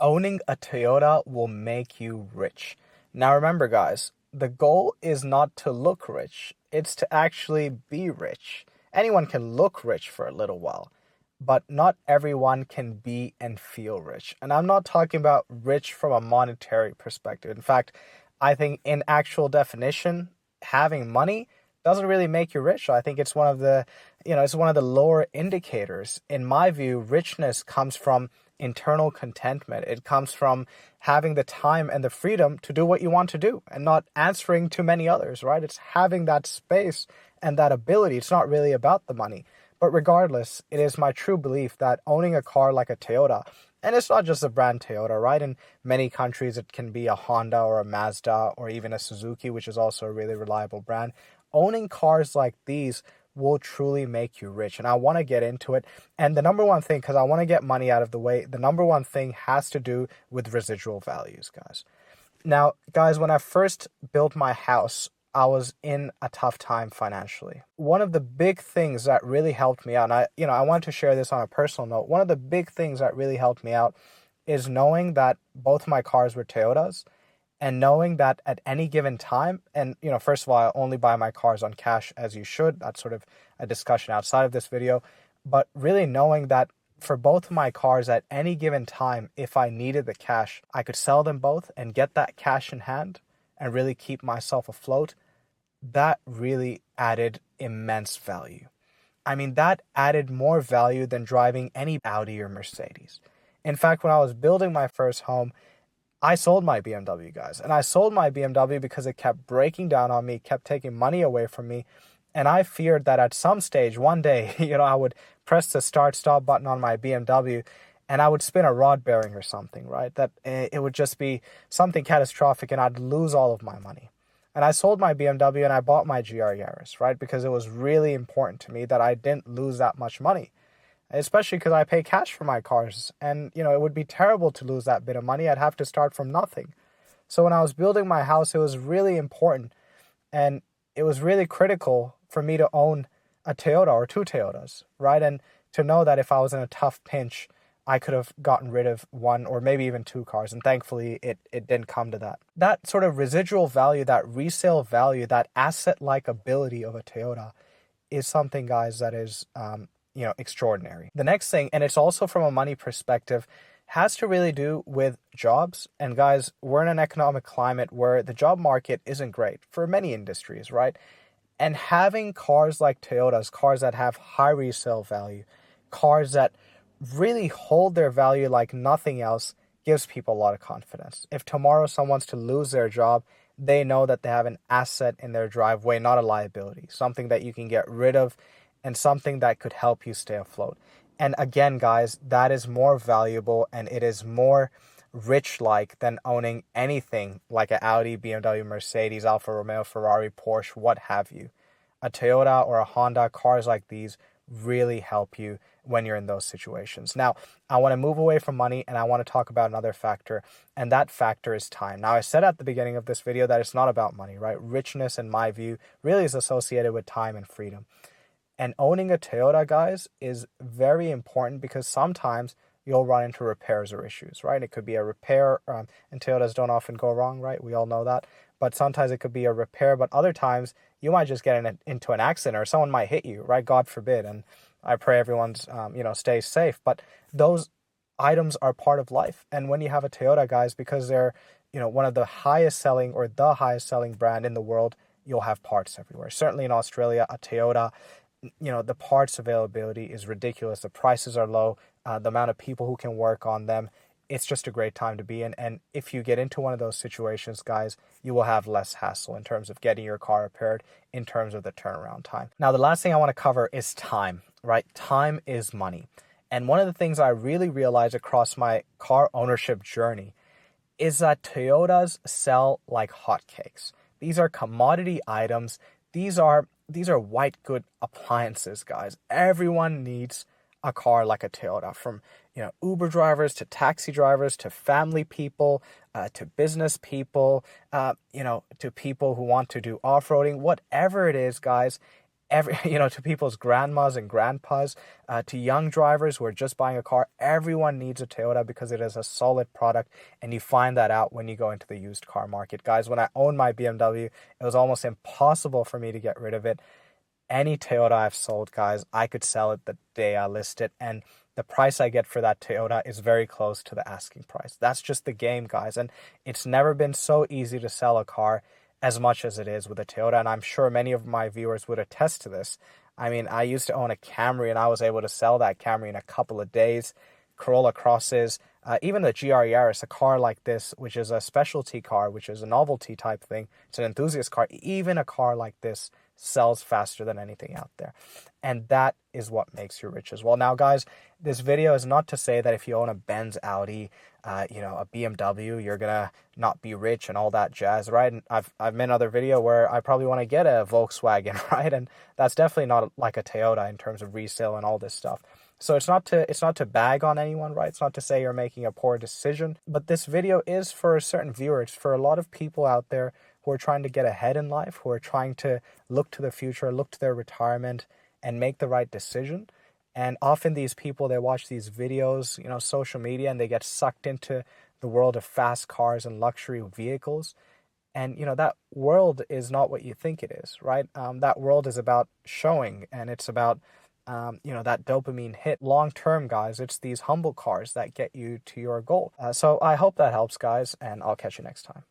Owning a Toyota will make you rich. Now remember, guys, the goal is not to look rich, it's to actually be rich. Anyone can look rich for a little while, but not everyone can be and feel rich. And I'm not talking about rich from a monetary perspective. In fact, I think in actual definition, having money doesn't really make you rich. I think it's one of the, it's one of the lower indicators. In my view, richness comes from internal contentment. It comes from having the time and the freedom to do what you want to do and not answering to many others, right? It's having that space and that ability. It's not really about the money. But regardless, it is my true belief that owning a car like a Toyota, and it's not just the brand Toyota, right? In many countries, it can be a Honda or a Mazda or even a Suzuki, which is also a really reliable brand. Owning cars like these will truly make you rich. And I want to get into it. And the number one thing, because I want to get money out of the way, the number one thing has to do with residual values, guys. Now, guys, when I first built my house, I was in a tough time financially. One of the big things that really helped me out, and I want to share this on a personal note. One of the big things that really helped me out is knowing that both my cars were Toyotas and knowing that at any given time, and first of all, I only buy my cars on cash as you should. That's sort of a discussion outside of this video, but really knowing that for both of my cars at any given time, if I needed the cash, I could sell them both and get that cash in hand and really keep myself afloat. That really added immense value. I mean, that added more value than driving any Audi or Mercedes. In fact, when I was building my first home, I sold my BMW, guys. And I sold my BMW because it kept breaking down on me, kept taking money away from me. And I feared that at some stage, one day, I would press the start-stop button on my BMW and I would spin a rod bearing or something, right? That it would just be something catastrophic and I'd lose all of my money. And I sold my BMW and I bought my GR Yaris, right? Because it was really important to me that I didn't lose that much money, especially because I pay cash for my cars. And, it would be terrible to lose that bit of money. I'd have to start from nothing. So when I was building my house, it was really important and it was really critical for me to own a Toyota or two Toyotas, right? And to know that if I was in a tough pinch, I could have gotten rid of one or maybe even two cars. And thankfully, it didn't come to that. That sort of residual value, that resale value, that asset-like ability of a Toyota is something, guys, that is, extraordinary. The next thing, and it's also from a money perspective, has to really do with jobs. And guys, we're in an economic climate where the job market isn't great for many industries, right? And having cars like Toyotas, cars that have high resale value, cars that really hold their value like nothing else, gives people a lot of confidence. If tomorrow someone's to lose their job, they know that they have an asset in their driveway, not a liability, something that you can get rid of and something that could help you stay afloat. And again, guys, that is more valuable and it is more rich-like than owning anything like an Audi, BMW, Mercedes, Alfa Romeo, Ferrari, Porsche, what have you. A Toyota or a Honda, cars like these really help you when you're in those situations. Now, I want to move away from money and I want to talk about another factor, and that factor is time. Now, I said at the beginning of this video that it's not about money, right? Richness, in my view, really is associated with time and freedom. And owning a Toyota, guys, is very important because sometimes you'll run into repairs or issues, right? It could be a repair, and Toyotas don't often go wrong, right? We all know that. But sometimes it could be a repair, but other times you might just get into an accident or someone might hit you, right? God forbid. And I pray everyone's, stays safe. But those items are part of life. And when you have a Toyota, guys, because they're, one of the highest selling or the highest selling brand in the world, you'll have parts everywhere. Certainly in Australia, a Toyota, the parts availability is ridiculous. The prices are low. The amount of people who can work on them, it's just a great time to be in. And if you get into one of those situations, guys, you will have less hassle in terms of getting your car repaired, in terms of the turnaround time. Now, the last thing I want to cover is time, right? Time is money. And one of the things I really realized across my car ownership journey is that Toyotas sell like hotcakes. These are commodity items. These are white good appliances, guys. Everyone needs a car like a Toyota, from Uber drivers to taxi drivers to family people to business people, to people who want to do off-roading, whatever it is, guys. to people's grandmas and grandpas, to young drivers who are just buying a car, everyone needs a Toyota because it is a solid product, and you find that out when you go into the used car market. Guys, when I owned my BMW, it was almost impossible for me to get rid of it. Any Toyota I've sold, guys, I could sell it the day I list it, and the price I get for that Toyota is very close to the asking price. That's just the game, guys, and it's never been so easy to sell a car as much as it is with a Toyota, and I'm sure many of my viewers would attest to this. I mean, I used to own a Camry, and I was able to sell that Camry in a couple of days. Corolla Crosses, even the GR Yaris, a car like this, which is a specialty car, which is a novelty type thing, it's an enthusiast car, even a car like this sells faster than anything out there. And that is what makes you rich as well. Now, guys, this video is not to say that if you own a Benz, Audi, a BMW, you're gonna not be rich and all that jazz, right? And I've made another video where I probably want to get a Volkswagen, right? And that's definitely not like a Toyota in terms of resale and all this stuff. So it's not to bag on anyone, right? It's not to say you're making a poor decision, but this video is for a certain viewer. It's for a lot of people out there who are trying to get ahead in life, who are trying to look to the future, look to their retirement, and make the right decision. And often these people, they watch these videos, social media, and they get sucked into the world of fast cars and luxury vehicles. And, that world is not what you think it is, right? That world is about showing, and it's about, that dopamine hit. Long term, guys, it's these humble cars that get you to your goal. So I hope that helps, guys, and I'll catch you next time.